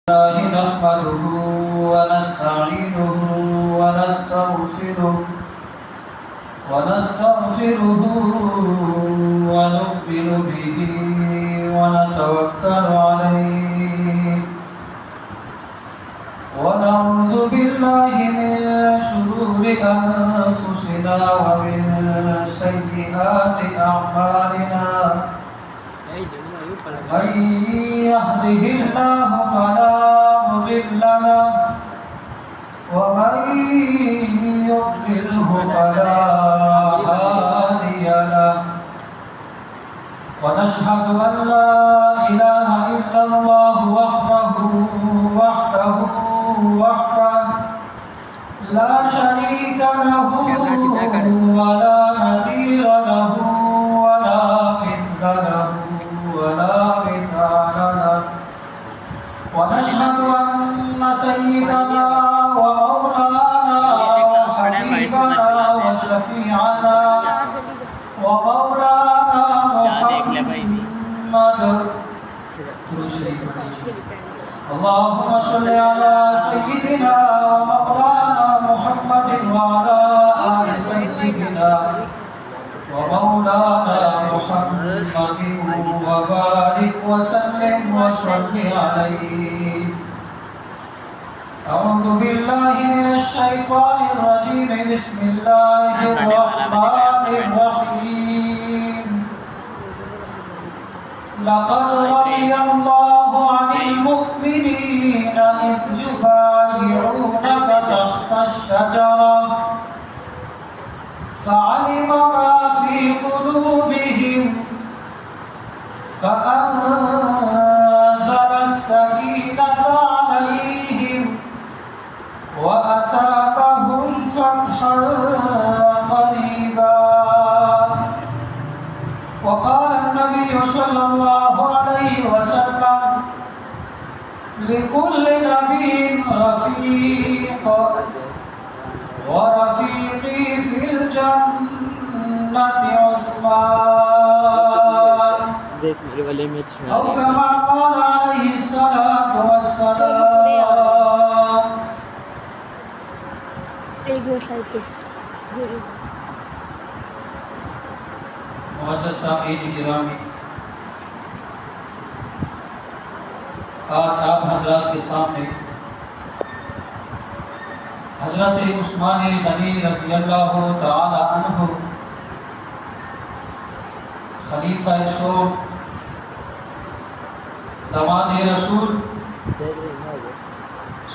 الله نحمده ونستعينه ونستغفره ونؤمن به ونتوكل عليه ونعوذ بالله من شرور أنفسنا ومن سيئات أعمالنا من يهده الله فلا مضل له ومن يضلله فلا هادي له ونشهد أن لا إله إلا الله وحده لا شريك له ولا نظير له ولا مثل له ولا مثال له ونشهد أن سيدنا ومولانا وحبيبنا وشفيعنا ومولانا محمد اللهم صل على سيدنا ومولانا محمد وعلى آل سيدنا ومولانا محمد وبارك وسلم وصل عليه. أعوذ بالله من الشيطان الرجيم. بسم الله الرحمن الرحيم. لقد رضي الله عن المؤمنين إذ يبايعونك تحت الشجرة فعلم ما في قلوبهم فأنزل السكينة عليهم وأثابهم فتحا قريبا. وقال النبي صلى الله عليه وسلم لكل نبي رفيق ورفيقي في الجنة عثمان أو كما قال عليه الصلاة والسلام. معزز سامعین گرامی، آج آپ حضرات کے سامنے حضرت عثمان غنی رضی اللہ تعالی عنہ خلیفہ شور داماد رسول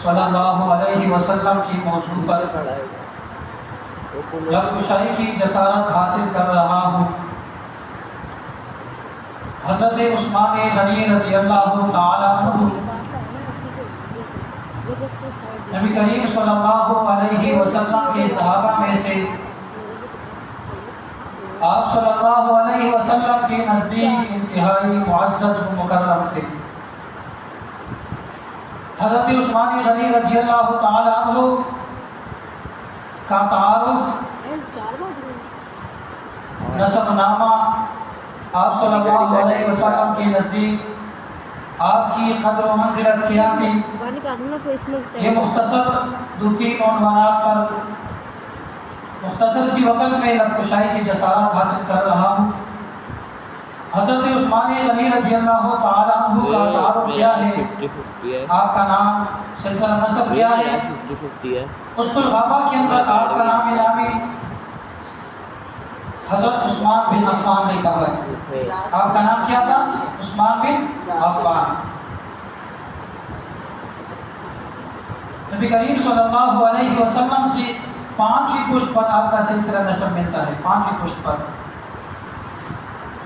صلی اللہ علیہ وسلم کی موضوع پر لب کشائی کی جسارت حاصل کر رہا ہوں. حضرت عثمان غنی رضی اللہ تعالی عنہ نبی کریم صلی اللہ علیہ وسلم کے صحابہ میں سے آپ صلی اللہ علیہ وسلم کے نزدیک انتہائی معزز و مکرم تھے. حضرت عثمان غنی رضی اللہ تعالی عنہ کا تعارف نسب نامہ آپ صلی اللہ علیہ وسلم کے نزدیک آپ کی قدر و منزلت کیا تھی، یہ مختصر دو تین عنوانات پر مختصر سی وقت میں لب کشائی کی جسارت حاصل کر رہا ہوں. حضرت عثمان غنی رضی اللہ تعالی عنہ کا تعارف کیا ہے، آپ کا نام سلسلہ نسب کیا ہے. اسط الغابہ کے اندر آپ کا نام نامی حضرت عثمان بن عفان لکھا ہوا ہے. آپ کا نام کیا تھا؟ عثمان بن عفان. نبی کریم صلی اللہ علیہ وسلم سے 5ویں پشت پر آپ کا سلسلہ نسب ملتا ہے. 5ویں پشت پر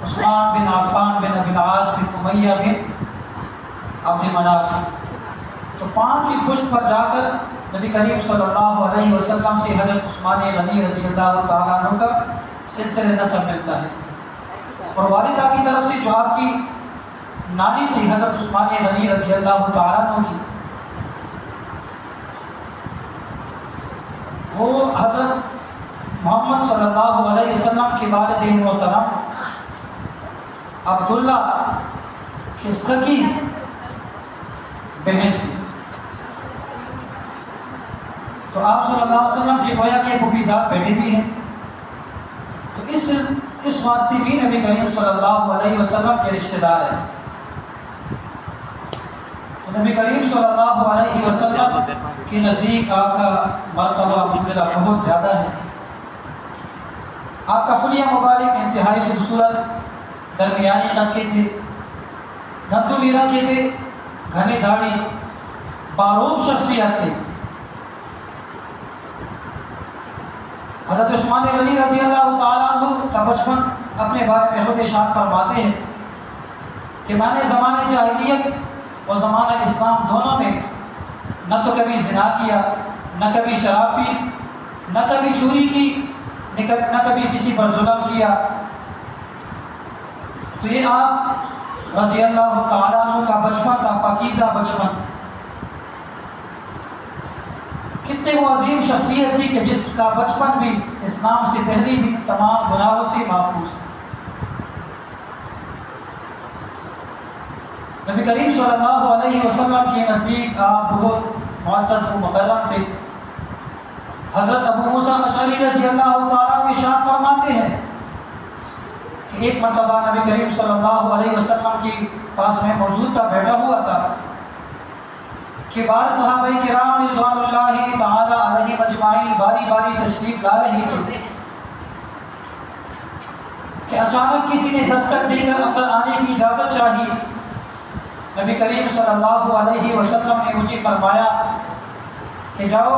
عثمان بن عفان بن ابی العاص بن امیہ بن عبد مناف. تو 5ویں پشت پر جا کر نبی کریم صلی اللہ علیہ وسلم سے حضرت عثمان غنی رضی اللہ تعالیٰ عنہ کا سلسلہ نسب ملتا ہے. اور والدہ کی طرف سے جو آپ کی نانی تھی حضرت عثمان غنی رضی اللہ تعالیٰ عنہ کی، وہ حضرت محمد صلی اللہ علیہ وسلم کے والدین محترم عبداللہ کی سگی بہن تھی. تو آپ صلی اللہ علیہ وسلم کی گویا کہ پھوپھی ذات بیٹی بھی ہیں، تو اس واسطے بھی نبی کریم صلی اللہ علیہ وسلم کے رشتہ دار ہیں۔ تو نبی کریم صلی اللہ علیہ وسلم کے نزدیک آپ کا مرتبہ منزلہ بہت زیادہ ہے۔ آپ کا حلیہ مبارک انتہائی خوبصورت درمیانی قد کے تھے، گندم رنگ کے تھے، گھنی داڑھی، باروب شخصیت تھے۔ حضرت عثمان غنی رضی اللہ تعالیٰ عنہ کا بچپن اپنے بارے میں خود ارشاد فرماتے ہیں کہ میں نے زمانہ جاہلیت اور زمانہ اسلام دونوں میں نہ تو کبھی زنا کیا، نہ کبھی شراب پی، نہ کبھی چوری کی، نہ کبھی کسی پر ظلم کیا۔ تو یہ آپ رضی اللہ تعالیٰ عنہ کا بچپن تھا، پاکیزہ بچپن۔ کتنے وہ عظیم شخصیت تھی کہ جس کا بچپن بھی اسلام سے پہلے بھی تمام گناہوں سے محفوظ۔ نبی کریم صلی اللہ علیہ وسلم کے نزدیک آپ بہت معزز و مکرم تھے۔ حضرت ابو موسیٰ اشعری رضی اللہ تعالیٰ عنہ ارشاد فرماتے ہیں کہ ایک مرتبہ نبی کریم صلی اللہ علیہ وسلم کے پاس میں موجود تھا، بیٹھا ہوا تھا کہ بار صحابہ کرام رضوان اللہ تعالی علیہ مجمعین باری باری تشریف لا رہے تھے کہ اچانک کسی نے دستک دے کر اندر آنے کی اجازت چاہی۔ نبی کریم صلی اللہ علیہ وسلم نے مجھے فرمایا کہ جاؤ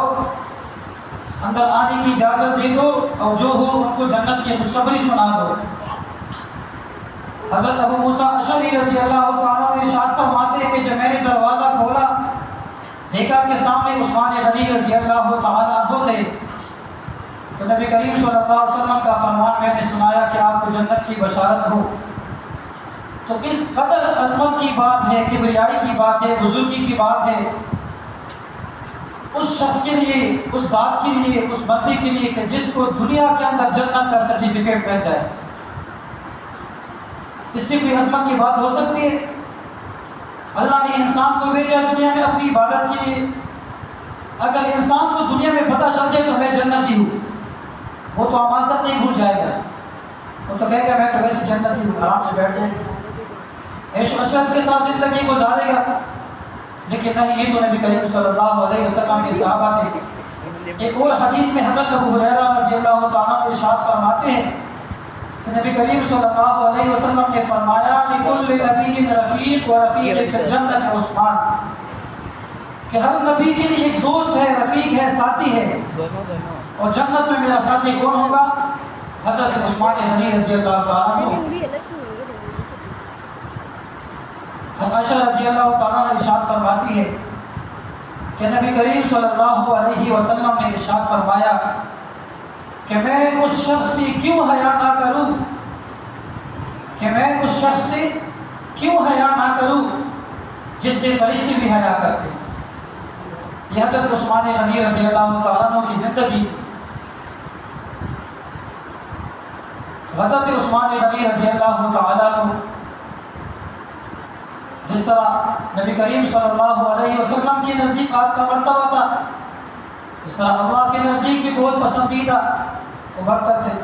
اندر آنے کی اجازت دے دو اور جو ہو ان کو جنت کی خوشخبری سنا دو۔ حضرت ابو موسیٰ اشعری رضی اللہ تعالیٰ عنہ ارشاد فرماتے ہیں کہ جب میں نے دروازہ کھولا دیکھا کہ سامنے عثمان غنی رضی اللہ تعالیٰ عنہ تھے، تو نبی کریم صلی اللہ علیہ وسلم کا فرمان میں نے سنایا کہ آپ کو جنت کی بشارت ہو۔ تو اس قدر عظمت کی بات ہے، کبریائی کی بات ہے، بزرگی کی بات ہے اس شخص کے لیے، اس ذات کے لیے، اس بندے کے لیے کہ جس کو دنیا کے اندر جنت کا سرٹیفکیٹ مل جائے۔ اس سے کوئی عظمت کی بات ہو سکتی ہے؟ اللہ نے انسان کو بھیجا دنیا میں اپنی عبادت کے لیے۔ اگر انسان کو دنیا میں پتہ چل جائے تو میں جنتی ہوں، وہ تو امانت نہیں بھول جائے گا، وہ تو کہے گا میں تو ویسے جنتی ہوں، آرام سے بیٹھ جائے، عیش و عشرت کے ساتھ زندگی گزارے گا۔ لیکن نہیں، یہ تو نبی کریم صلی اللہ علیہ وسلم کے صحابہ تھے۔ ایک اور حدیث میں حضرت ابو ہریرہ رضی اللہ تعالیٰ عنہ ارشاد فرماتے ہیں کہ نبی کریم صلی اللہ علیہ وسلم نے فرمایا لِكُلِّ نَبِيٍّ رَفِيقٌ وَرَفِيقٌ فِي الْجَنَّةِ عثمان، کہ ہر نبی کے لیے ایک دوست ہے، رفیق ہے، ساتھی ہے، اور جنت میں میرا ساتھی کون ہوگا؟ حضرت عثمان غنی رضی اللہ تعالیٰ عنہ۔ عائشہ رضی اللہ تعالیٰ عنہ ارشاد فرماتی ہے کہ نبی کریم صلی اللہ علیہ وسلم نے ارشاد فرمایا کہ میں اس شخص سے کیوں حیا نہ کروں، کہ میں اس شخص سے کیوں حیا نہ کروں جس سے فرشتے بھی حیا کرتے۔ یہ حضرت عثمان غنی رضی اللہ تعالیٰ عنہ کی زندگی۔ حضرت عثمان غنی رضی اللہ تعالیٰ عنہ جس طرح نبی کریم صلی اللہ علیہ وسلم کے نزدیک آپ کا مرتبہ تھا، اس طرح اللہ کے نزدیک بھی بہت پسندیدہ وہ برتر تھے۔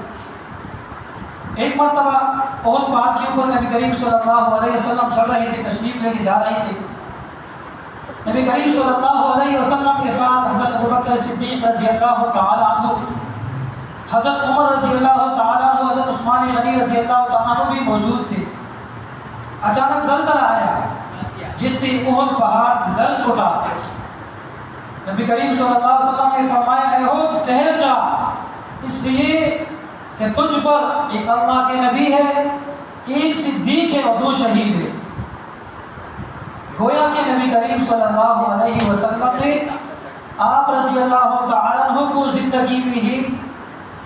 ایک مرتبہ احد پہاڑ کے اوپر نبی کریم صلی اللہ علیہ وسلم چل رہے تھے، تشریف لے کے جا رہے تھے۔ نبی کریم صلی اللہ علیہ وسلم کے ساتھ حضرت ابوبکر صدیق رضی اللہ تعالیٰ عنہ، حضرت عمر رضی اللہ تعالیٰ عنہ، حضرت عثمان غنی رضی اللہ تعالیٰ عنہ بھی موجود تھے۔ اچانک زلزلہ آیا جس سے احد پہاڑ لرز اٹھا۔ نبی کریم صلی اللہ علیہ وسلم نے فرمایا اے احد ٹھہر جا، اس لیے کہ تجھ پر ایک اللہ کے نبی ہے، ایک صدیق ہے اور دو شہید ہے۔ گویا کہ نبی کریم صلی اللہ علیہ وسلم نے آپ رضی اللہ تعالیٰ عنہ کو زندگی میں ہی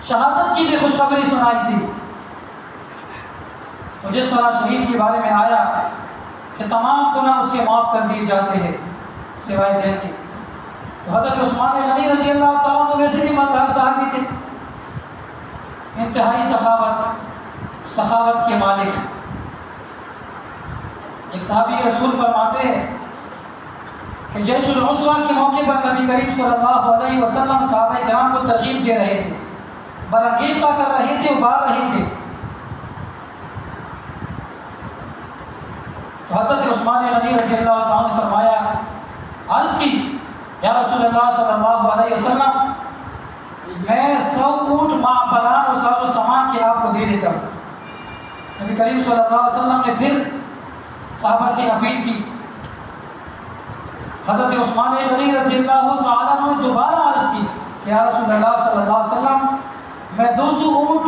شہادت کی بھی خوشخبری سنائی تھی۔ تو جس طرح شہید کے بارے میں آیا کہ تمام گناہ اس کے معاف کر دیے جاتے ہیں سوائے دین کے، تو حضرت عثمان غنی رضی اللہ تعالیٰ عنہ ویسے بھی مالدار صحابی تھے، انتہائی سخاوت کے مالک۔ ایک صحابی رسول فرماتے ہیں کہ جیش العسرہ کے موقع پر نبی کریم صلی اللہ علیہ وسلم صحابہ کرام کو ترغیب دے رہے تھے، برانگیختہ کر رہے تھے، ابھار رہے تھے. تو حضرت عثمان غنی رضی اللہ تعالیٰ نے فرمایا، عرض کی یا رسول اللہ صلی اللہ علیہ وسلم میں 100 اونٹ ماں بلان اور ساز و سامان کے آپ کو دے دیتا ہوں. نبی کریم صلی اللہ علیہ وسلم نے پھر صحابہ سے اپیل کی. حضرت عثمان غنی رضی اللہ تعالیٰ نے دوبارہ عرض کی کہ یا رسول اللہ صلی اللہ علیہ وسلم میں 200 اونٹ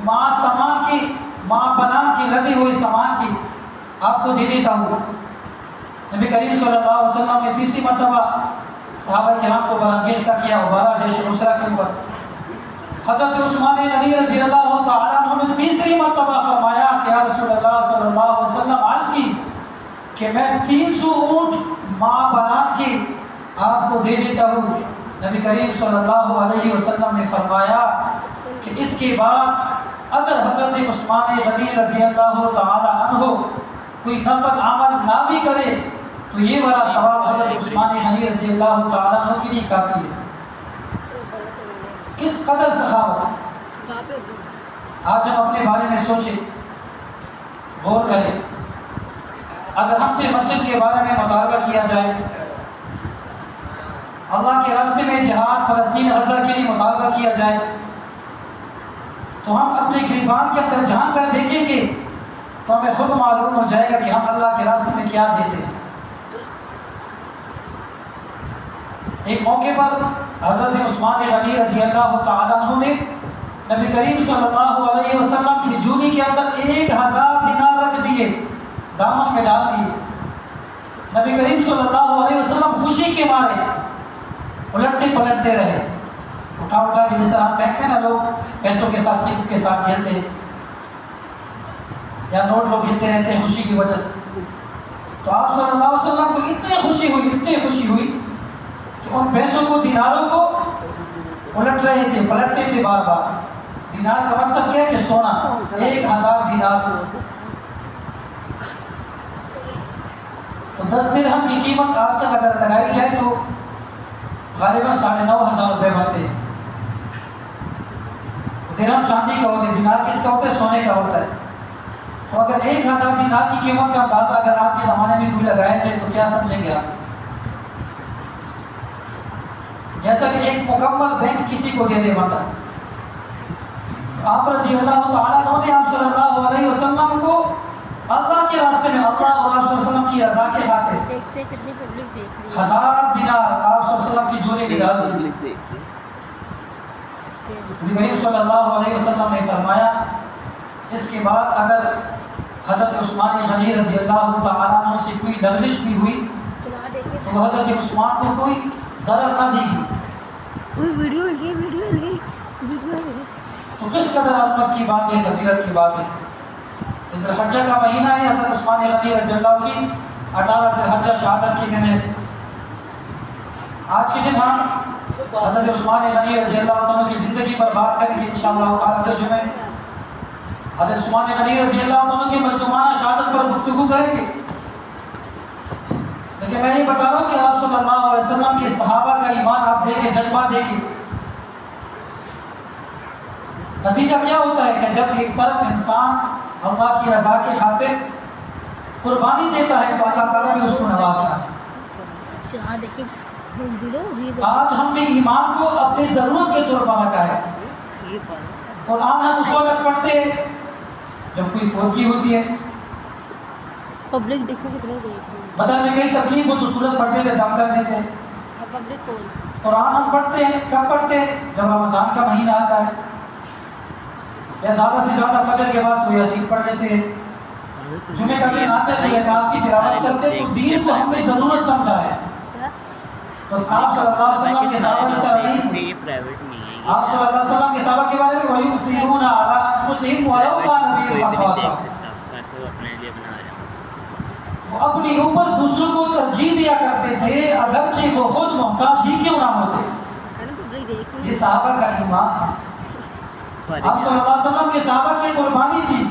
ماں سامان کی، ماں بلان کی لگے ہوئے سامان کی آپ کو دے دیتا ہوں. نبی کریم صلی اللہ علیہ وسلم نے تیسری مرتبہ صحابہ کرام کو برانگیختہ کیا، ابھارا جیش العسرہ کے اوپر. حضرت عثمان غنی رضی اللہ تعالیٰ عنہ نے تیسری مرتبہ فرمایا کہ یا رسول اللہ صلی اللہ علیہ وسلم عرض کی کہ میں 300 اونٹ ماں بلان کی آپ کو دے دیتا ہوں. نبی کریم صلی اللہ علیہ وسلم نے فرمایا کہ اس کے بعد اگر حضرت عثمان غنی رضی اللہ تعالیٰ عنہ کوئی نفل عمل نہ بھی کرے تو یہ والا ثواب حضرت عثمان غنی رضی اللہ تعالیٰ عنہ کے لیے کافی ہے. کس قدر سخاوت. آج ہم اپنے بارے میں سوچیں، غور کریں. اگر ہم سے مسجد کے بارے میں مطالبہ کیا جائے، اللہ کے راستے میں جہاد فلسطین غزہ کے لیے مطالبہ کیا جائے، تو ہم اپنے گریبان کے اندر جھان کر دیکھیں گے تو ہمیں خود معلوم ہو جائے گا کہ ہم اللہ کے راستے میں کیا دیتے ہیں. ایک موقع پر حضرت عثمان غنی رضی اللہ تعالیٰ عنہ نے نبی کریم صلی اللہ علیہ وسلم کی جولی کے اندر 1000 دینار رکھ دیے، دامن میں ڈال دیے. نبی کریم صلی اللہ علیہ وسلم خوشی کے مارے الٹتے پلٹتے رہے، اٹھا اٹھا کے جس طرح ہم پھینکتے ہیں نا لوگ پیسوں کے ساتھ، سکوں کے ساتھ کھیلتے یا نوٹ لوگ کھیلتے رہتے ہیں خوشی کی وجہ سے. تو آپ صلی اللہ علیہ وسلم کو اتنی خوشی ہوئی کہ ان پیسوں کو، دیناروں کو الٹ رہے تھے، پلٹتے تھے بار بار. دینار کا مطلب کیا ہے کہ سونا، 1000 دینار. تو 10 درہم کی قیمت آج تک اگر لگائی جائے تو غالباً 9,500 روپے بنتے ہیں. درہم چاندی کا ہوتا ہے، دینار کس کا ہوتا ہے؟ سونے کا ہوتا ہے. تو اگر 1000 دینار کی قیمت کا اندازہ اگر آج کے زمانے میں کوئی لگایا جائے تو کیا سمجھیں گے آپ؟ جیسا کہ ایک مکمل بینک کسی کو دے دے بندہ. آپ رضی اللہ تعالیٰ عنہ نے آپ صلی اللہ علیہ وسلم کو اللہ کے راستے میں، اللہ اور آپ صلی اللہ علیہ وسلم کی رضا کے خاطر 1000 دینار آپ صلی اللہ علیہ وسلم کی جولی میں ڈال دی. نبی کریم صلی اللہ علیہ وسلم نے فرمایا اس کے بعد اگر حضرت عثمان غنی رضی اللہ تعالیٰ عنہ سے کوئی لغزش بھی ہوئی تو حضرت عثمان کو کوئی ضرر نہ دی گئی. تو کس قدر عظمت کی بات ہے، فضیلت کی بات ہے. ذی الحجہ کا مہینہ ہے، حضرت عثمان غنی رضی اللہ کی 18 ذی الحجہ شہادت کے دن ہے. آج کے دن ہم حضرت عثمان غنی رضی اللہ عنہ کی زندگی پر بات کریں گے انشاءاللہ تعالی. اگلے جمعے حضرت عثمان غنی رضی اللہ عنہ کی مظلومانہ شہادت پر گفتگو کریں گے. لیکن میں یہ بتا رہا ہوں کہ آپ صلی اللہ علیہ وسلم کے صحابہ کا ایمان آپ دیکھیں، جذبہ دیکھیں. نتیجہ کیا ہوتا ہے کہ جب ایک طرف انسان اللہ کی رضا کے خاطر قربانی دیتا ہے تو اللہ تعالیٰ بھی اس کو نوازتا ہے. آج ہم نے ایمان کو اپنی ضرورت کے طور پر رکھا ہے. قرآن ہم اس وقت پڑھتے ہیں جب کوئی فوتگی ہوتی ہے، پبلک دیکھو کتنے بدن میں کئی تکلیف ہو تو سورت پڑھتے تھے، دم کر دیتے. قرآن ہم پڑھتے ہیں کب پڑھتے ہیں؟ جب رمضان کا مہینہ آتا ہے، یا زیادہ سے زیادہ فجر کے بعد سورہ یاسین پڑھ لیتے ہیں. جمعے کا دن آتے سورہ کاف کی تلاوت کرتے. تو دین کو ہم نے ضرورت سمجھا ہے. تو آپ صلی اللہ علیہ وسلم کے صحابہ اس طرح نہیں تھے. آپ صلی اللہ علیہ وسلم کے صحابہ کے بارے میں وہی مسلمون علی انفسہم ولو کان بہم خصاصہ، وہ اپنی اوپر دوسروں کو ترجیح دیا کرتے تھے اگرچہ وہ خود محتاج ہی کیوں نہ ہوتے. یہ صحابہ کا ایمان تھا. آپ صلی اللہ علیہ وسلم کے صحابہ کی قربانی تھی.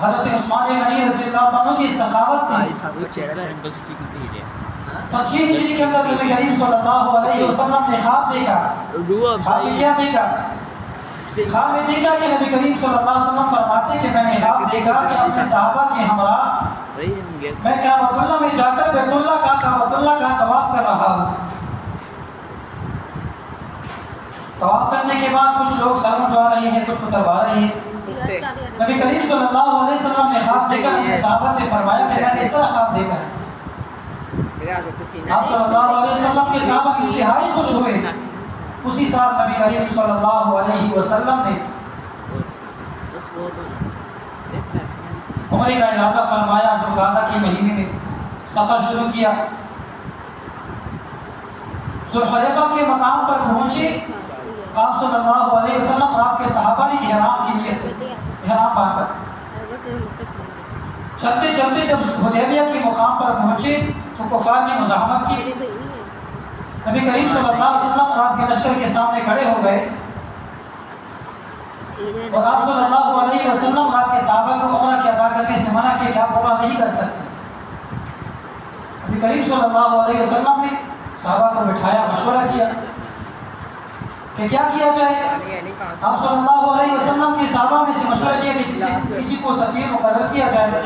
حضرت عثمان غنی رضی اللہ عنہ کی سخاوت تھی. سچی ہجری کے اندر نبی کریم صلی اللہ علیہ وسلم نے خواب دیکھا. خواب میں کیا دیکھا؟ خواب میں دیکھا کہ نبی کریم صلی اللہ علیہ وسلم فرماتے کہ میں نے خواب دیکھا کہ اپنے صحابہ کے ہمراہ میں کعبۃ اللہ میں جا کر بیت اللہ کا طواف کر رہا ہوں. طواف کرنے کے بعد کچھ لوگ سر منڈوا رہے ہیں، کچھ اتروا رہے ہیں. نبی کریم صلی اللہ علیہ وسلم نے خواب دیکھا، اپنے صحابہ سے فرمایا کہ میں نے اس طرح خواب دیکھا ہے. آپ صلی اللہ علیہ وسلم کے صحابہ انتہائی خوش ہوئے. اسی سال نبی کریم صلی اللہ علیہ وسلم نے عمرے کا ارادہ فرمایا. ذوالقعدہ کے مہینے میں سفر شروع کیا. ذوالحلیفہ کے مقام پر پہنچے. آپ صلی اللہ علیہ وسلم آپ کے صحابہ نے احرام کے لیے احرام باندھا. چلتے چلتے جب حدیبیہ کے مقام پر پہنچے تو کفار نے مزاحمت کی. نبی کریم صلی اللہ علیہ وسلم آپ کے لشکر کے سامنے کھڑے ہو گئے اور آپ صلی اللہ علیہ وسلم آپ کے صحابہ کو عمرہ کی ادا کرنے سے منع کیا کہ آپ عمرہ نہیں کر سکتے. نبی کریم صلی اللہ علیہ وسلم نے صحابہ کو بٹھایا، مشورہ کیا کہ کیا کیا جائے. آپ صلی اللہ علیہ وسلم کے صحابہ میں سے مشورہ دیا کہ کسی کو سفیر مقرر کیا جائے،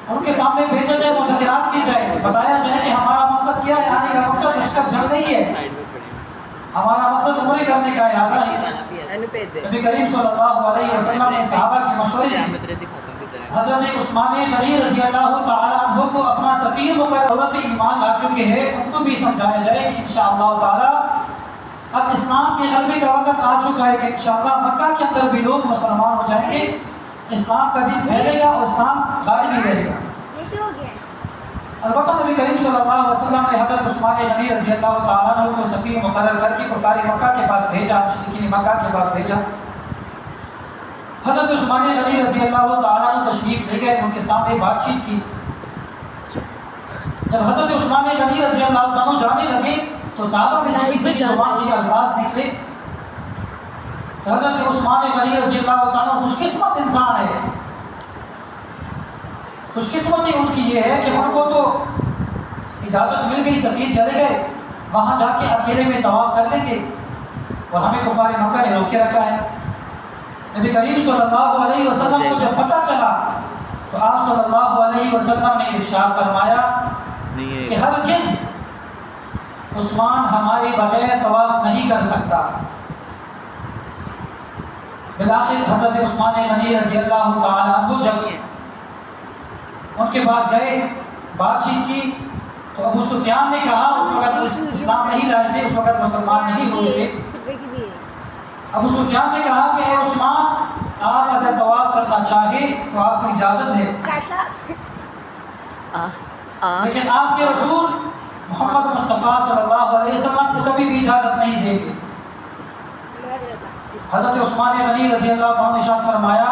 ان کے سامنے بھیجا جائے، مذاکرات کی جائے، بتایا جائے کہ ہمارا مقصد کیا ہے. آنے کا مقصد لشکر جنگ نہیں ہے، ہمارا مقصد عمرے کرنے کا ارادہ ہے. نبی کریم صلی اللہ علیہ وسلم نے صحابہ کے مشورے سے حضرت عثمان غنی رضی اللہ تعالی عنہ کو اپنا سفیر مقرر. دولت ایمان لا چکے ہیں، ان کو بھی سمجھایا جائے کہ انشاءاللہ تعالی اب اسلام کے غلبے کا وقت آ چکا ہے کہ انشاءاللہ مکہ کے اندر بھی لوگ مسلمان ہو جائیں گے، اسلام کا دین پھیلے گا اور اسلام غالب ہی رہے گا. البتہ نبی کریم صلی اللہ علیہ وسلم نے حضرت عثمان غنی رضی اللہ تعالیٰ عنہ کو سفیر مقرر کر کے کفار مکہ کے پاس بھیجا، مشرکین مکہ کے پاس بھیجا. حضرت عثمان غنی رضی اللہ تعالیٰ عنہ تشریف لے گئے، ان کے سامنے بات چیت کی. جب حضرت عثمان غنی رضی اللہ تعالیٰ عنہ جانے لگے تو صحابہ میں سے کسی کی زبان سے الفاظ نکلے. حضرت عثمان غنی رضی اللہ تعالیٰ عنہ خوش قسمت انسان ہے. خوش قسمتی ان کی یہ ہے کہ ان کو تو اجازت مل گئی، سفیر چلے گئے، وہاں جا کے اکیلے میں طواف کر لیں گے، اور ہمیں کفار مکہ نے روکے رکھا ہے. نبی کریم صلی اللہ علیہ وسلم کو جب پتہ چلا تو آپ صلی اللہ علیہ وسلم نے ارشاد فرمایا کہ ہرگز عثمان ہمارے بغیر طواف نہیں کر سکتا. بالآخر حضرت عثمان غنی رضی اللہ تعالیٰ عنہ جب ان کے پاس گئے، بات چیت کی تو ابو سفیان نے کہا، اس وقت اسلام نہیں لائے تھے، اس وقت مسلمان نہیں ہوئے تھے. ابو سفیان نے کہا کہ اے عثمان، آپ اگر طواف کرنا چاہے تو آپ کو اجازت ہے، لیکن آپ کے رسول محمد مصطفیٰ صلی اللہ علیہ وسلم کو کبھی بھی اجازت نہیں دیں گے. حضرت عثمان غنی رضی اللہ عنہ نے ارشاد فرمایا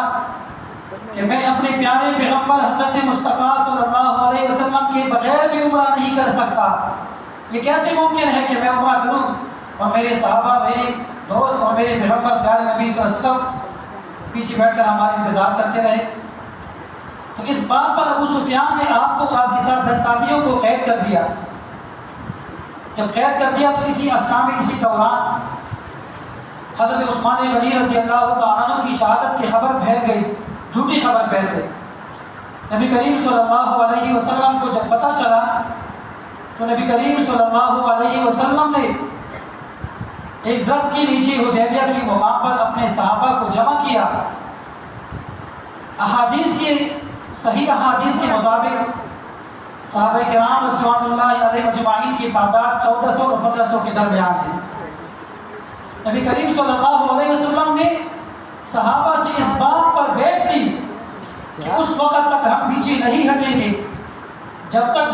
کہ میں اپنے پیارے پیغمبر حضرت مصطفیٰ صلی اللہ علیہ وسلم کے بغیر بھی عمرہ نہیں کر سکتا. یہ کیسے ممکن ہے کہ میں عمرہ کروں اور میرے صحابہ، میرے دوست اور میرے پیغمبر پیارے نبی صلی اللہ علیہ وسلم پیچھے بیٹھ کر ہمارا انتظار کرتے رہے. تو اس بات پر ابو سفیان نے آپ کو، آپ کے ساتھ 10 ساتھیوں کو قید کر دیا. جب قید کر دیا تو اسی دوران حضرت عثمان غنی رضی اللہ تعالیٰ عنہ کی شہادت کی خبر پھیل گئی، جھوٹی خبر پھیل گئی. نبی کریم صلی اللہ علیہ وسلم کو جب پتہ چلا تو نبی کریم صلی اللہ علیہ وسلم نے ایک درخت کے نیچے حدیبیہ کی مقام پر اپنے صحابہ کو جمع کیا. صحیح احادیث کے مطابق صحابہ کرام رضوان اللہ علیہ مجمعین کی تعداد 1400 اور 1500 کے درمیان ہے. نبی کریم صلی اللہ علیہ وسلم نے صحابہ سے اس بات پر بیعت کی کہ اس وقت تک ہم پیچھے نہیں ہٹیں گے جب تک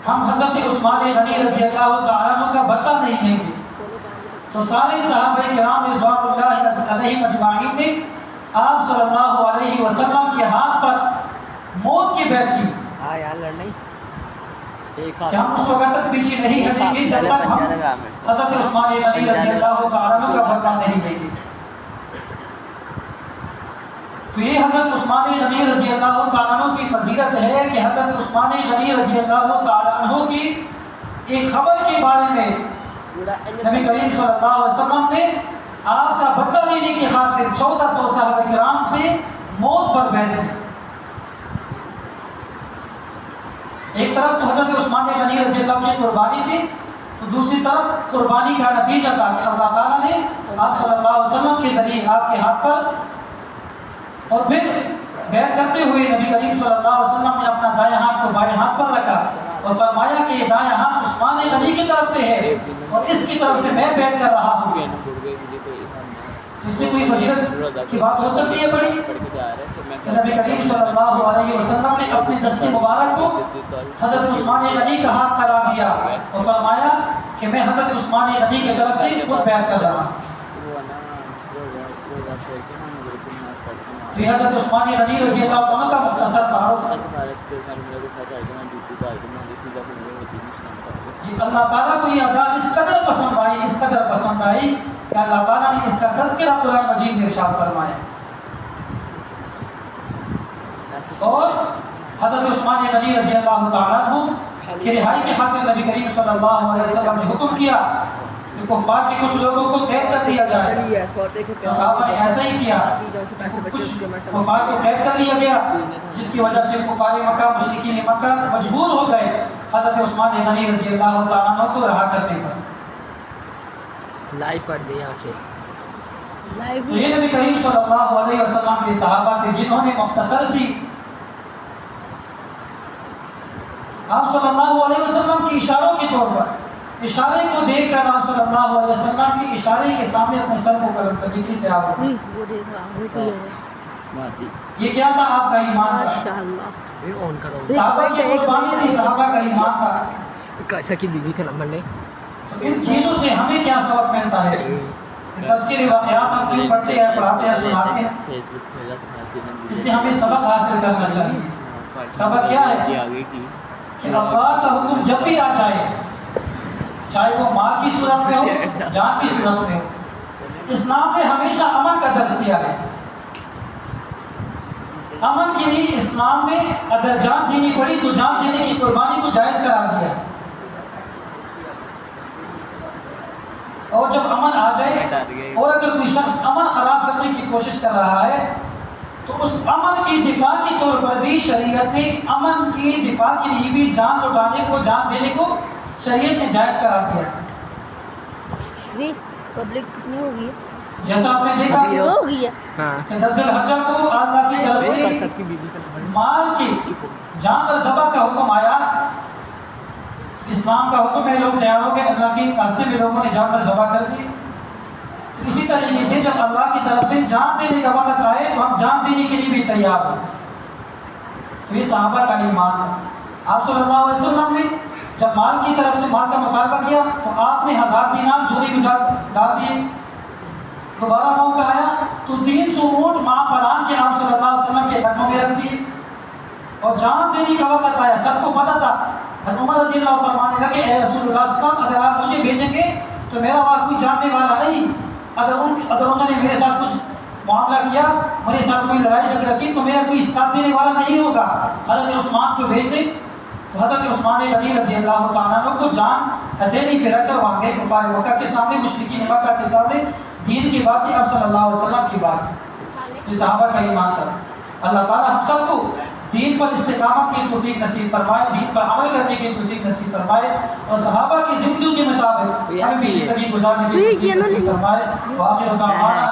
ہم حضرت عثمان غنی رضی اللہ تعالیٰ عنہ کا بدلہ نہیں لیں گے. تو سارے صحابہ کرام رضوان اللہ علیہ مجمعین نے آپ صلی اللہ علیہ وسلم کے ہاتھ پر موت کی بیعت کی کہ ہم اس وقت تک پیچھے نہیں ہٹیں گے جب تک ہم حضرت عثمان غنی رضی اللہ تعالیٰ عنہ کا بدلہ نہیں لیں گے. تو یہ حضرت عثمان غنی رضی اللہ تعالیٰ عنہ کی فضیلت ہے کہ حضرت عثمان غنی رضی اللہ تعالیٰ عنہ کی ایک خبر کے بارے میں نبی کریم صلی اللہ علیہ وسلم نے آپ کا بدلہ لینے کی خاطر 1400 صحابہ کرام سے موت پر بیٹھ گئے. ایک طرف تو حضرت عثمان غنی رضی اللہ کی قربانی تھی، تو دوسری طرف قربانی کا نتیجہ تھا کہ اللہ تعالیٰ نے آپ صلی اللہ علیہ وسلم کے ذریعے آپ کے ہاتھ پر، اور پھر بیعت کرتے ہوئے نبی کریم صلی اللہ علیہ وسلم نے اپنا دائیں ہاتھ کو بائیں ہاتھ پر رکھا اور فرمایا کہ یہ دائیں ہاتھ عثمان غنی کی طرف سے ہے اور اس کی طرف سے میں بیعت کر رہا ہوں. اس سے کوئی فضیلت کی بات ہو سکتی ہے بڑی؟ نبی کریم صلی اللہ علیہ وسلم نے اپنے دست مبارک کو حضرت عثمان غنی کا ہاتھ قرار دیا اور فرمایا کہ میں حضرت عثمان غنی کی طرف سے خود بیعت کر رہا ہوں. تو یہ حضرت عثمان غنی رضی اللہ عنہ کا مختصر تعارف ہے. اللہ تعالیٰ کو یہ ادا اس قدر پسند آئی کہ اللہ تعالیٰ نے اس کا تذکرہ قرآن مجید میں ارشاد فرمایا. اور حضرت عثمان غنی رضی اللہ تعالیٰ عنہ کی رہائی کے خاطر نبی کریم صلی اللہ علیہ وسلم نے حکم کیا کہ کفار کے کچھ لوگوں کو قید کر دیا جائے. صحابہ نے ایسا ہی کیا، کچھ کفار کو قید کر لیا گیا، جس کی وجہ سے کفار مکہ مشرکین مکہ مجبور ہو گئے حضرت عثمان غنی رضی اللہ تعالیٰ عنہ کو رہا کرنے پر. لائیو کر دیا یہاں سے. تو یہ نبی کریم صلی اللہ علیہ وسلم کے صحابہ تھے جنہوں نے مختصر سی آپ صلی اللہ علیہ وسلم کی اشاروں کے طور پر، اشارے کو دیکھ کر آپ صلی اللہ علیہ وسلم کی اشارے کے سامنے اپنے سر کو قلم کرنے کے لیے تیار ہو. یہ کیا تھا؟ آپ کا ایمان تھا. صحابہ کی قربانی تھی، صحابہ کا ایمان تھا. سکی بیوی کا نمبر لے. ان چیزوں سے ہمیں کیا سبق ملتا ہے؟ تذکرے واقعات ہم کیوں پڑھتے ہیں، پڑھاتے ہیں، سناتے ہیں؟ اس سے ہمیں سبق حاصل کرنا چاہیے. سبق کیا ہے؟ کہ اللہ کا حکم جب بھی آ جائے، چاہے وہ مال کی صورت میں ہو، جان کی صورت میں ہو، اسلام نے ہمیشہ امن کا درس دیا ہے. امن کے لیے اسلام میں اگر جان دینی پڑی تو جان دینے کی قربانی کو جائز قرار دیا. اور جب امن آ جائے اور اگر کوئی شخص امن خراب کرنے کی کوشش کر رہا ہے تو اس امن کی دفاع کے طور پر بھی شریعت نے امن کی دفاع کے لیے بھی جان لٹانے کو، جان دینے کو شریعت نے جائز قرار دیا. پبلک کتنی ہوگی؟ جیسا آپ نے دیکھا کہ 10 ذی الحجہ کو اللہ کی طرف سے مال کی جانور ذبح کا حکم آیا. اسلام کا حکم ہے، لوگ تیار ہو گئے، اللہ کے راستے میں لوگوں نے جانور ذبح کر دیے. اسی طریقے سے جب اللہ کی طرف سے جان دینے کا وقت آئے تو ہم جان دینے کے لیے بھی تیار ہوں. تو یہ صحابہ کا ایمان ہے. آپ صلی اللہ علیہ وسلم نے جب مال کی طرف سے مال کا مطالبہ کیا تو آپ نے 1000 دینار جوڑی میں ڈال دیے. دوبارہ موقع آیا تو 300 اونٹ ماں پلان کے آپ صلی اللہ علیہ وسلم کے قدموں میں رکھ دیے. اور جان دینے کا وقت آیا، سب کو پتہ تھا. عمر رضی اللہ فرمانے لگے اے رسول اللہ صلی اللہ علیہ وسلم، اگر آپ مجھے بھیجیں گے تو میرا وہاں کوئی جاننے والا نہیں. اگر انہوں نے میرے ساتھ کچھ معاملہ کیا، میرے ساتھ کوئی لڑائی جھگڑا کی تو میرا کوئی ساتھ دینے والا نہیں ہوگا. حضرت عثمان کو بھیج دیں. تو حضرت عثمان غنی رضی اللہ تعالیٰ عنہ کو جان ہتھیلی پہ رکھ کر وہاں گئے کفار مکہ کے سامنے، مشرکین مکہ کے سامنے. دین کی باتیں اب صلی اللہ علیہ وسلم کی بات. یہ صحابہ کا ایمان تھا. اللہ تعالیٰ ہم سب کو دین پر استقامت کی توفیق نصیب فرمائے، دین پر عمل کرنے کی توفیق نصیب فرمائے، اور صحابہ کی زندگی کے مطابق ہمیں بھی زندگی گزارنے کی توفیق نصیب فرمائے. وآخر دعوانا